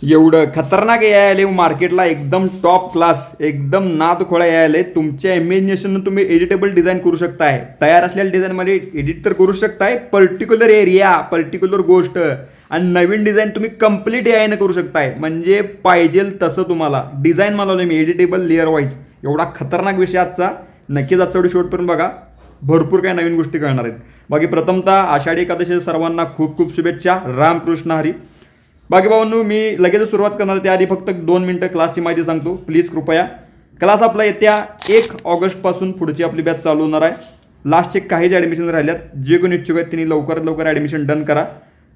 एवढं खतरनाक ए आय आले मार्केटला, एकदम टॉप क्लास, एकदम नाद खोळा ए आय आले. तुमच्या इमेजिनेशननं तुम्ही एडिटेबल डिझाईन करू शकताय. तयार असलेल्या डिझाईनमध्ये एडिट तर करू शकताय, पर्टिक्युलर एरिया, पर्टिक्युलर गोष्ट, आणि नवीन डिझाईन तुम्ही कंप्लीट ए आयनं करू शकताय. म्हणजे पाहिजे तसं तुम्हाला डिझाईन मानवलं मी, एडिटेबल लेअर वाईज. एवढा खतरनाक विषय आजचा. नक्कीच आजचा व्हिडिओ शेवटपर्यंत बघा, भरपूर काही नवीन गोष्टी कळणार आहेत. बाकी प्रथमतः आषाढी एकादशी सर्वांना खूप खूप शुभेच्छा. रामकृष्ण हरी. बाकी भावांनो, मी लगेच सुरुवात करणार. त्याआधी फक्त 2 मिनिटं क्लासची माहिती सांगतो, प्लीज कृपया. क्लास आपला येत्या 1 ऑगस्टपासून पुढची आपली बॅच चालू होणार आहे. लास्टचे काहीच ॲडमिशन राहिल्यात. जे कोणी इच्छुक आहेत त्यांनी लवकरात लवकर ॲडमिशन डन करा.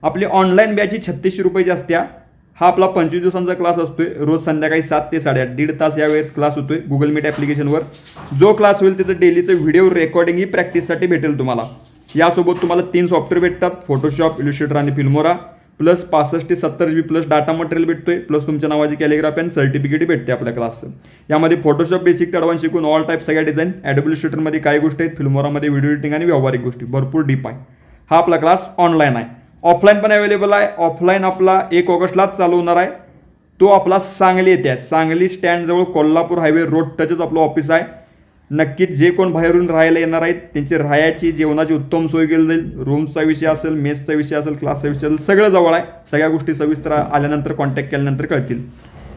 आपली ऑनलाईन बॅच ही 3600 रुपयाची असते. हा आपला 25 दिवसांचा क्लास असतोय. रोज संध्याकाळी 7 ते 8:30 1.5 तास या वेळेत क्लास होतोय गुगल मीट ॲप्लिकेशनवर. जो क्लास होईल त्याचं डेलीचं व्हिडिओ रेकॉर्डिंग ही प्रॅक्टिससाठी भेटेल तुम्हाला. यासोबत तुम्हाला 3 सॉफ्टवेअर भेटतात, फोटोशॉप, इलस्ट्रेटर आणि फिल्मोरा. प्लस 65 ते 70 GB प्लस डाटा मटेरियल भेटतोय. प्लस तुमच्या नावाची कॅलिग्राफी आणि सर्टिफिकेट भेटते आपल्या क्लासचं. यामध्ये फोटोशॉप बेसिक ते ॲडव्हान्स शिकून ऑल टाईप सगळ्या डिझाईन, ॲडोबी इलस्ट्रेटरमध्ये काही गोष्टी आहेत, फिल्मोरामध्ये व्हिडिओ एडिटिंग आणि व्यावहारिक गोष्टी भरपूर डीप आहे. हा आपला क्लास ऑनलाईन आहे. ऑफलाईन पण अवेलेबल आहे. ऑफलाईन आपला 1 ऑगस्टलाच चालू होणार आहे. तो आपला सांगली येते आहे. सांगली स्टँडजवळ कोल्हापूर हायवे रोड टचच आपलं ऑफिस आहे. नक्कीच जे कोण बाहेरून राहायला येणार आहेत त्यांची राहायची, जेवणाची उत्तम सोय केली जाईल. रूमचा विषय असेल, मेसचा विषय असेल, क्लासचा विषय असेल, सगळं जवळ आहे. सगळ्या गोष्टी सविस्तर आल्यानंतर कॉन्टॅक्ट केल्यानंतर कळतील.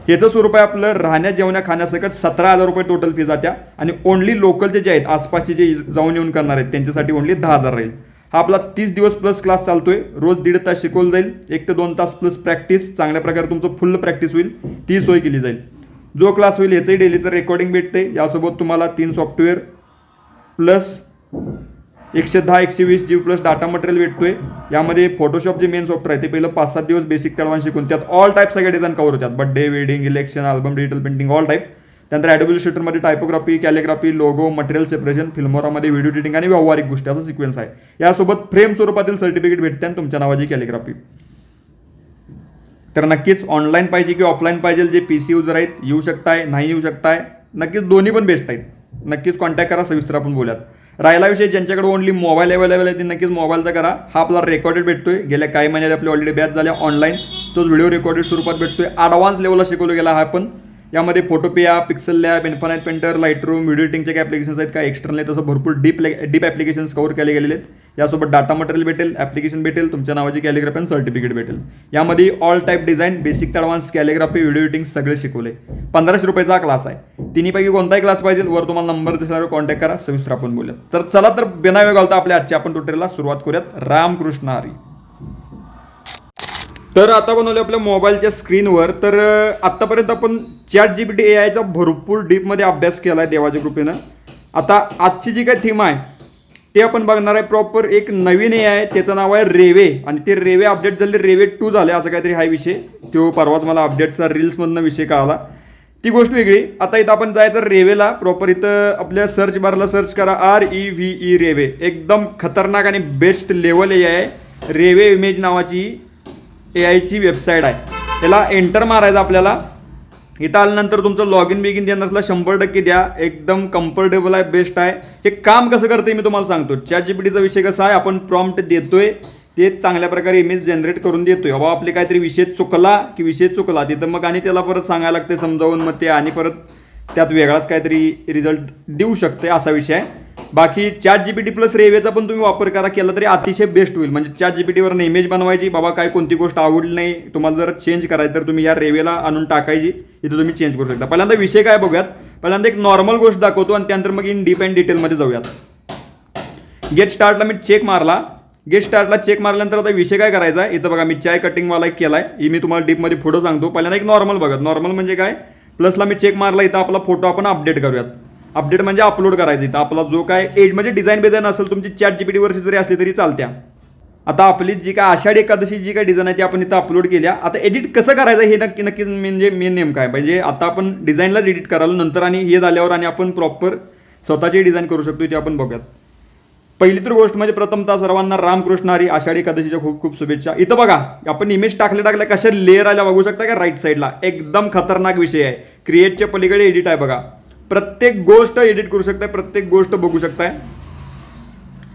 याचं स्वरूप आहे आपलं राहण्या जेवण्या खाण्यासकट 17,000 रुपये टोटल फी जात्या. आणि ओनली लोकलचे जे आहेत, आसपासचे जे जाऊन येऊन करणार आहेत त्यांच्यासाठी ओनली 10,000 राहील. हा आपला 30 दिवस प्लस क्लास चालतोय. रोज 1.5 तास शिकवलं जाईल. 1 ते 2 तास प्लस प्रॅक्टिस. चांगल्या प्रकारे तुमचं फुल प्रॅक्टिस होईल, ती सोय केली जाईल. जो क्लास होईल याचंही डेलीचं रेकॉर्डिंग भेटते. यासोबत तुम्हाला 3 software plus 110 120 GB plus data material भेटतोय. यामध्ये फोटोशॉप जे मेन सॉफ्टवेअर आहे ते पहिलं 5-7 दिवस बेसिक ॲडव्हान्स शिकून त्यात ऑल टाईप सगळे डिझाईन कवर होतात. Birthday, wedding, election, album, digital painting, all type. त्यानंतर ॲडोबी इलस्ट्रेटरमध्ये typography, calligraphy, logo, material separation, फिल्मोरामध्ये व्हिडिओ एडिटिंग आणि व्यावहारिक गोष्टी असा सिक्वेन्स आहे. यासोबत फ्रेम स्वरूपातील सर्टिफिकेट भेटते आणि तुमच्या नावाची कॅलिग्राफी. तर नक्कीच ऑनलाईन पाहिजे की ऑफलाईन पाहिजे, जे PC युजर आहेत येऊ शकताय, नाही येऊ शकताय, नक्कीच दोन्ही पण बेस्ट आहेत. नक्कीच कॉन्टॅक्ट करा, सविस्तर आपण बोलूयात. राहिला विषय ज्यांच्याकडे ओनली मोबाईल अवेलेबल आहे ते नक्कीच मोबाईलचा करा. हा आपला रेकॉर्डेड भेटतोय. गेल्या काही महिन्यात आपली ऑलरेडी बॅच झाल्या ऑनलाईन. तोच व्हिडिओ रेकॉर्डेड स्वरूपात भेटतोय. ॲडव्हान्स लेवलला शिकवलं गेला हा पण. यामध्ये Photopea, pixel lab, infinite painter, Lightroom, video एडिटिंगचे काही ॲप्लिकेशन्स आहेत, काय एक्सटर्नल आहेत, तसं भरपूर डीप ॲप्लिकेशन्स कव्हर केले गेलेले आहेत. यासोबत डाटा मटेरियल भेटेल, ॲप्लिकेशन भेटेल, तुमच्या नावाची कॅलिग्राफी आणि सर्टिफिकेट भेटेल. यामध्ये ऑल टाईप डिझाईन, बेसिक ते ॲडव्हान्स, कॅलिग्राफी, व्हिडिओ एडिटिंग सगळे शिकवले. 1500 रुपयाचा हा क्लास आहे. तिन्हीपैकी कोणताही क्लास पाहिजे वर तुम्हाला नंबर दिसल्यावर कॉन्टॅक्ट करा, सविस्तर आपण बोलूया. तर चला, तर बिना वेळ घालता आपल्या आजच्या आपण ट्युटोरियलला सुरुवात करूयात. रामकृष्ण हरी. तर आता बनवले आपल्या मोबाईलच्या स्क्रीनवर. तर आत्तापर्यंत आपण ChatGPT AIचा भरपूर डीपमध्ये अभ्यास केला आहे देवाच्या कृपेनं. आता आजची जी काही थीम आहे ते आपण बघणार आहे प्रॉपर. एक नवीन AI आहे, त्याचं नाव आहे रेवे. आणि ते रेवे अपडेट झाले, रेवे 2 झाले असं काहीतरी हा विषय. तो परवाच मला अपडेटचा रील्समधनं विषय कळाला, ती गोष्ट वेगळी. आता इथं आपण जायचं रेवेला प्रॉपर. इथं आपल्या सर्च बारला सर्च करा REVE रेवे. एकदम खतरनाक आणि बेस्ट लेवल AI आहे. रेवे इमेज नावाची AIची वेबसाईट आहे. त्याला एंटर मारायचं आपल्याला. इथं आल्यानंतर तुमचं लॉग इन बिगिन देणारला 100% द्या. एकदम कम्फर्टेबल आहे, बेस्ट आहे. हे काम कसं करते मी तुम्हाला सांगतो. ChatGPTचा विषय कसा आहे, आपण प्रॉम्प्ट देतोय, ते चांगल्या प्रकारे इमेज जनरेट करून देतोय. बाबा आपले काहीतरी विषय चुकला तिथं मग आणि त्याला परत सांगायला लागते समजावून, मग ते आणि परत त्यात वेगळाच काहीतरी रिझल्ट देऊ शकते असा विषय आहे. बाकी ChatGPT प्लस रेवेचा पण तुम्ही वापर केला तरी अतिशय बेस्ट होईल. म्हणजे ChatGPTवरून इमेज बनवायची, बाबा काय कोणती गोष्ट आवडली नाही तुम्हाला जर चेंज करायची तर तुम्ही या रेवेला आणून टाकायची, इथं तुम्ही चेंज करू शकता. पहिल्यांदा विषय काय बघूयात. पहिल्यांदा एक नॉर्मल गोष्ट दाखवतो आणि त्यानंतर मग इन डीप अँड डिटेलमध्ये जाऊयात. गेट स्टार्टला मी चेक मारला. गेट स्टार्टला चेक मारल्यानंतर आता विषय काय करायचा आहे. इथं बघा मी चाय कटिंगवाला एक केला आहे, ही मी तुम्हाला डीपमध्ये फोटो सांगतो. पहिल्यांदा एक नॉर्मल बघा. नॉर्मल म्हणजे काय, प्लसला मी चेक मारला. इथं आपला फोटो आपण अपडेट करूयात. अपडेट म्हणजे अपलोड करायचं. इथं आपला जो काय एज म्हणजे डिझाईन असेल तुमची ChatGPT वरची जरी असली तरी चालत्या. आता आपली जी काय आषाढी एकादशी जी काय डिझाईन आहे ती आपण इथं अपलोड केल्या. आता एडिट कसं करायचं हे नक्कीच म्हणजे मेन नेमकं आहे. म्हणजे आता आपण डिझाईनलाच एडिट करायला नंतर आणि हे झाल्यावर आणि आपण प्रॉपर स्वतःची डिझाईन करू शकतो ते आपण बघूयात. पहिली तर गोष्ट म्हणजे प्रथमतः सर्वांना रामकृष्ण हरी. आषाढी एकादशीच्या खूप खूप शुभेच्छा. इथं बघा आपण इमेज टाकल्या कशा लेअर आल्या बघू शकता का राईट साईडला. एकदम खतरनाक विषय आहे. क्रिएटच्या पलीकडे एडिट आहे बघा. प्रत्येक गोष्ट एडिट करू शकताय, प्रत्येक गोष्ट बघू शकताय.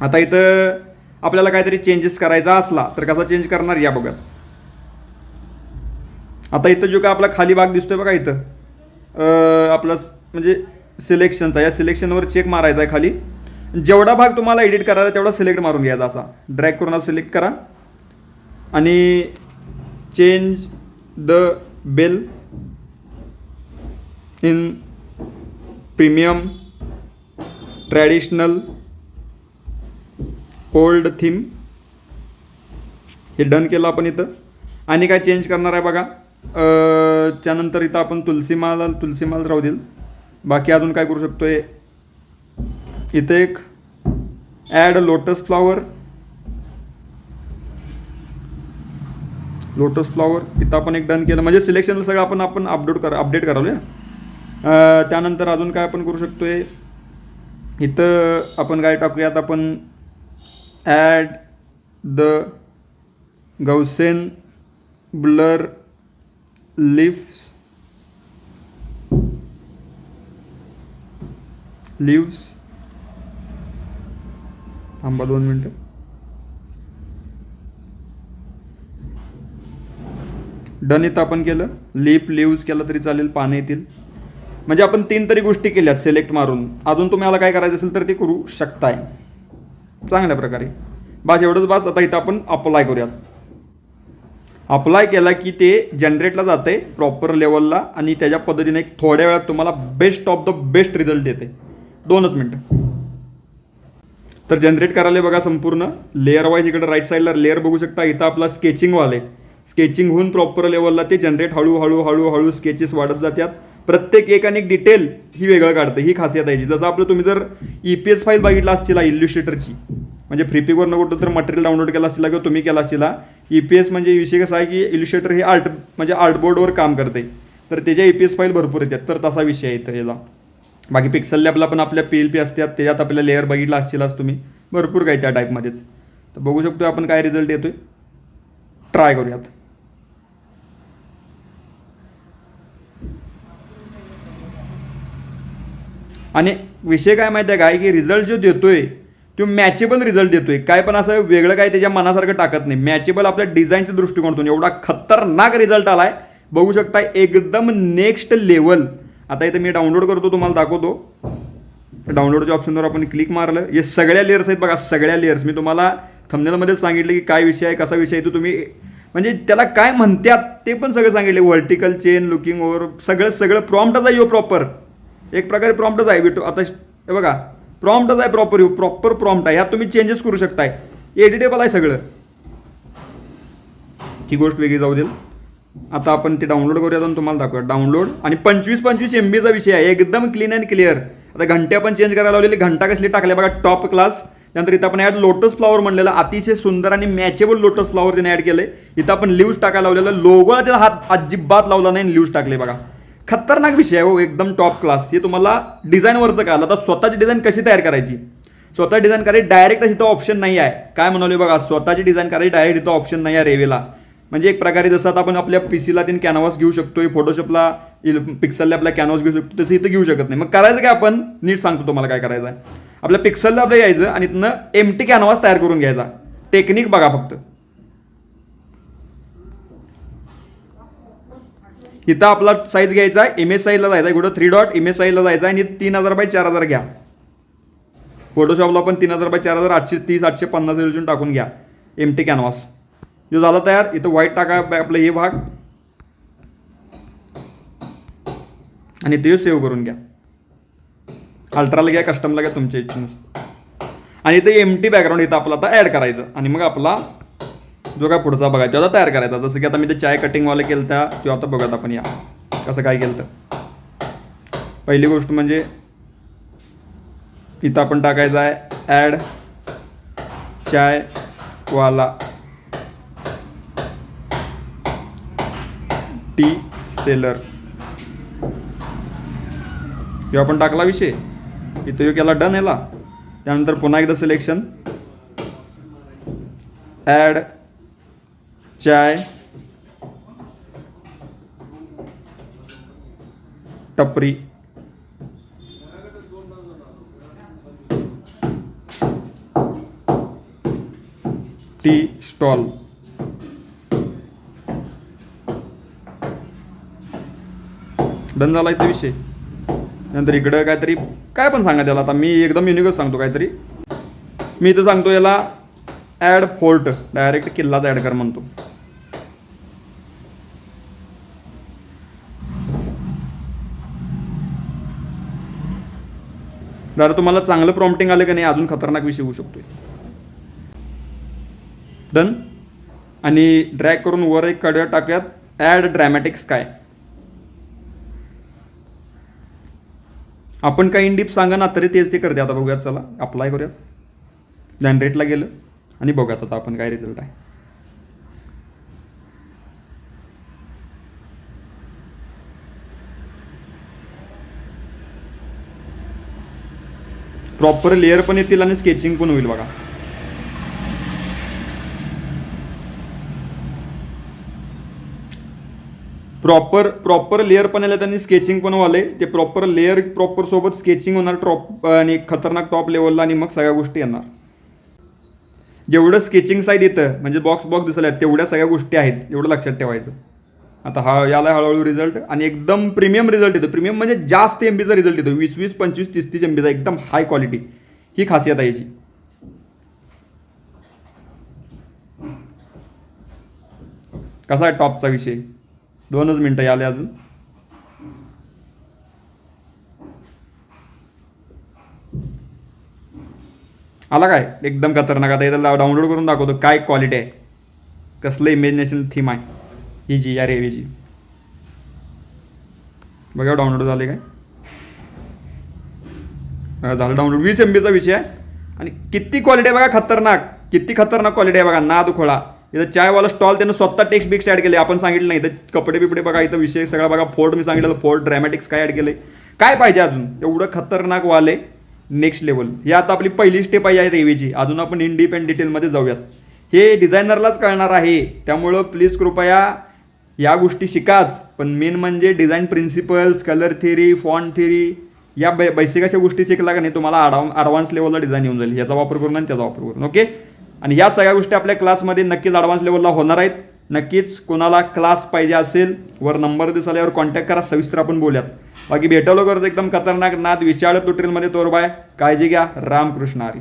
आता इथं आपल्याला काहीतरी चेंजेस करायचा असला तर कसा चेंज करणार या बघा. आता इथं जो काय आपला खाली भाग दिसतोय बघा इथं आपला म्हणजे सिलेक्शनचा, या सिलेक्शनवर चेक मारायचा आहे खाली. जेवढा भाग तुम्हाला एडिट करायचा तेवढा सिलेक्ट मारून घ्यायचा, असा ड्रॅग करून सिलेक्ट करा आणि change the bell in premium traditional old theme, हे डन केलं आपण इथं. आणि काय चेंज करणार आहे बघा, त्यानंतर इथं आपण तुलसीमाल राहू देईल. बाकी अजून काय करू शकतोय, इथं एक ॲड लोटस फ्लॉवर इथं आपण एक डन केलं, म्हणजे सिलेक्शन सगळं आपण अपडेट करावं. त्यानंतर अजून काय आपण करू शकतोय, इथं आपण काय टाकूयात, आपण add the Gaussian blur lives थांबा 2 मिनटं. डन इथं आपण केलं, लिव्स केलं तरी चालेल, पानं येतील. म्हणजे आपण 3 तरी गोष्टी केल्यात सिलेक्ट मारून. अजून तुम्हाला काय करायचं असेल तर ते करू शकताय चांगल्या प्रकारे. बस एवढंच बस. आता इथं आपण अप्लाय करूयात. अप्लाय केला की ते जनरेटला जातं आहे प्रॉपर लेवलला आणि त्याच्या पद्धतीने एक थोड्या वेळात तुम्हाला best of the best result देते. 2च मिनटं. तर जनरेट करायला बघा संपूर्ण लेअर वाईज इकडे राईट साईडला लेअर बघू शकता. इथं आपला स्केचिंगवाले स्केचिंग होऊन प्रॉपर लेवलला ते जनरेट हळूहळू स्केचेस वाढत जातात. प्रत्येक एक आणि एक डिटेल ही वेगळं काढतं, ही खासियत आहे. जसं आपलं तुम्ही जर EPS फाईल बघितला असतील इल्युस्ट्रेटरची, म्हणजे फ्रीपिकवर न कुठं तर मटेरियल डाउनलोड केला असतील किंवा तुम्ही केला असतील. EPS म्हणजे विषय कसा आहे की इल्युस्ट्रेटर हे आर्टबोर्डवर काम करते, तर त्याच्या EPS फाईल भरपूर येतात. तर तसा विषय आहे इथं याला. बाकी पिक्सल लॅबला पण आपल्या PLP असतात, त्याच्यात आपल्या लेअर बघितला असतीलच तुम्ही, भरपूर काही त्या टाईपमध्येच. तर बघू शकतो आपण काय रिझल्ट येतोय. ट्राय करूयात. आणि विषय काय माहिती आहे काय की रिझल्ट जो देतोय तो मॅचेबल रिझल्ट देतोय. काय पण असं वेगळं काय त्याच्या मनासारखं टाकत नाही. मॅचेबल आपल्या डिझाईनच्या दृष्टिकोनातून एवढा खतरनाक रिझल्ट आलाय, बघू शकता. एकदम नेक्स्ट लेवल. आता इथं मी डाउनलोड करतो, तुम्हाला दाखवतो. डाउनलोडच्या ऑप्शनवर आपण क्लिक मारलं, हे सगळ्या लेयर्स आहेत बघा, सगळ्या लेयर्स. मी तुम्हाला थंबनेलमध्येच सांगितलं की काय विषय आहे, कसा विषय आहे. तो तुम्ही म्हणजे त्याला काय म्हणतात ते पण सगळं सांगितले. व्हर्टिकल चेन, लुकिंग ओव्हर, सगळं प्रॉम्प्टच आहे. प्रॉपर एक प्रकारे प्रॉम्प्टच आहे. आता हे बघा प्रॉम्प्टच आहे, प्रॉपर प्रॉम्प्ट आहे. ह्यात तुम्ही चेंजेस करू शकताय, एडिटेबल आहे सगळं. ही गोष्ट वेगळी जाऊ देईल. आता आपण ते डाउनलोड करूया आणि तुम्हाला दाखवूया. डाउनलोड आणि 25 MBचा विषय आहे, एकदम क्लीन अँड क्लिअर. आता घंट्या पण चेंज करायला लावलेली, घंटा कसली टाकल्या बघा, टॉप क्लास. त्यानंतर इथं आपण ॲड लोटस फ्लॉवर म्हणलेलं, अतिशय सुंदर आणि मॅचेबल लोटस फ्लॉवर त्याने ॲड केलंय. इथं आपण लिव्स टाकायला लावलेलं, लोगोला त्याला हात अजिबात लावला नाही, लिव्स टाकले बघा. खतरनाक विषय आहे हो, एकदम टॉप क्लास. हे तुम्हाला डिझाईनवरचं कळलं. आता स्वतःची डिझाईन कशी तयार करायची, स्वतः डिझाईन करायची डायरेक्ट इथं ऑप्शन नाही आहे. काय म्हणाले बघा, स्वतःची डिझाईन करायची डायरेक्ट इथं ऑप्शन नाही आहे रेवेला. म्हणजे एक प्रकारे जसं आता आपण आपल्या PCला तीन कॅनव्हास घेऊ शकतोय, फोटोशॉपला पिक्सल लॅबला कॅनव्हास घेऊ शकतो, तसं इथं घेऊ शकत नाही. मग करायचं काय, आपण नीट सांगतो तुम्हाला काय करायचं आहे. आपल्या पिक्सल लॅबला यायचं आणि इथनं एम्प्टी कॅनव्हास तयार करून घ्यायचा. टेक्निक बघा फक्त. इथं आपला साईज घ्यायचा आहे, इमेज साईजला जायचा आहे, कुठं 3 डॉट इमेज साईजला जायचा आहे आणि 3000x4000 घ्या. फोटोशॉपला पण 3000x4000 830 850 रेझोल्यूशन टाकून घ्या. एम्प्टी कॅनव्हास जो झाला तयार. इथं व्हाईट टाका आपलं हे भाग आणि ते सेव्ह करून घ्या. अल्ट्राला घ्या, कस्टमला घ्या, तुमच्या इच्छेनुसार. आणि इथं एम्प्टी बॅकग्राऊंड इथं आपला आता ॲड करायचं आणि मग आपला जो काय पुढचा बघा तो आता तयार करायचा. जसं की आता मी ते चाय कटिंगवाले केलं त्या तो आता बघत आपण या कसं काय केलं. तर पहिली गोष्ट म्हणजे इथं आपण टाकायचं आहे ॲड चायवाला टी सेलर. किंवा आपण टाकला विषय इथं यो केला डन याला. त्यानंतर पुन्हा एकदा सिलेक्शन ॲड चाय टपरी टी स्टॉल. डन झाला इथं विषय. नंतर इकडं काहीतरी काय पण सांगा त्याला. आता मी एकदम युनिकच सांगतो काहीतरी. मी इथं सांगतो याला ॲड फोर्ट, डायरेक्ट किल्लाच ॲड कर म्हणतो. जरा तुम्हाला चांगलं प्रॉम्प्टिंग आलं का नाही, अजून खतरनाक विषय होऊ शकतोय. डन. आणि ड्रॅग करून वर एक कडव्या टाकूयात, ॲड ड्रॅमॅटिक स्काय. आपण काही इंडिप सांगा ना तरी तेच ते करते. आता बघूयात, चला अप्लाय करूयात. जनरेटला गेलं आणि बघूयात आता आपण काय रिझल्ट आहे. प्रॉपर लेअर पण येतील आणि स्केचिंग पण होईल बघा. प्रॉपर लेअर पण आले आणि स्केचिंग पण वाले. ते प्रॉपर लेअर प्रॉपर सोबत स्केचिंग होणार टॉप आणि खतरनाक टॉप लेवलला, आणि मग सगळ्या गोष्टी येणार. जेवढं स्केचिंग साईड येतं म्हणजे बॉक्स दिसले तेवढ्या सगळ्या गोष्टी आहेत, एवढं लक्षात ठेवायचं. आता याला हळूहळू रिझल्ट आणि एकदम प्रीमियम रिझल्ट येतो. प्रीमियम म्हणजे जास्त MBचा रिझल्ट येतो. 20, 25, 30 MBचा एकदम हाय क्वालिटी. ही खासियत आहे याची. कसा आहे टॉपचा विषय. 2च मिनटं आले अजून. आला काय एकदम खतरनाक. आता याला डाउनलोड करून दाखवतो काय क्वालिटी आहे, कसलं इमेजिनेशन थीम आहे ही जी या रेवीची. बघा डाउनलोड झाले काय. झालं डाउनलोड. 20 MBचा विषय आहे आणि किती क्वालिटी आहे बघा. खतरनाक, किती खतरनाक क्वालिटी आहे बघा. नाद खोळा. इथं चायवाला स्टॉल त्यानं स्वतः टेक्स्ट बिक्स्ट ॲड केले, आपण सांगितलं नाही. इथं कपडे बिपडे बघा, इथं विषय सगळा बघा. फोर्ट मी सांगितलं, फोर्ट ड्रॅमॅटिक्स काय ॲड केले. काय पाहिजे अजून. एवढं खतरनाक वाले नेक्स्ट लेवल. ही आता आपली पहिली स्टेप आहे या रेवीची. अजून आपण इंडिप अँड डिटेलमध्ये जाऊयात. हे डिझायनरलाच कळणार आहे, त्यामुळं प्लीज कृपया या गोष्टी शिकाच. पण मेन म्हणजे design principles, colour theory, font theory, या बेसिक अशा गोष्टी शिकला का नाही तुम्हाला ॲडव्हान्स लेवलला डिझाईन येऊन जाईल. याचा वापर करून आणि त्याचा वापर करून. ओके. आणि या सगळ्या गोष्टी आपल्या क्लासमध्ये नक्कीच ॲडव्हान्स लेवलला होणार आहेत. नक्कीच कोणाला क्लास पाहिजे असेल वर नंबर दिसल्यावर कॉन्टॅक्ट करा, सविस्तर आपण बोलूयात. बाकी भेटवलं करत एकदम खतरनाक नाद विशाळ ट्युटोरियलमध्ये. तोरबाय, काळजी घ्या. रामकृष्ण हरी.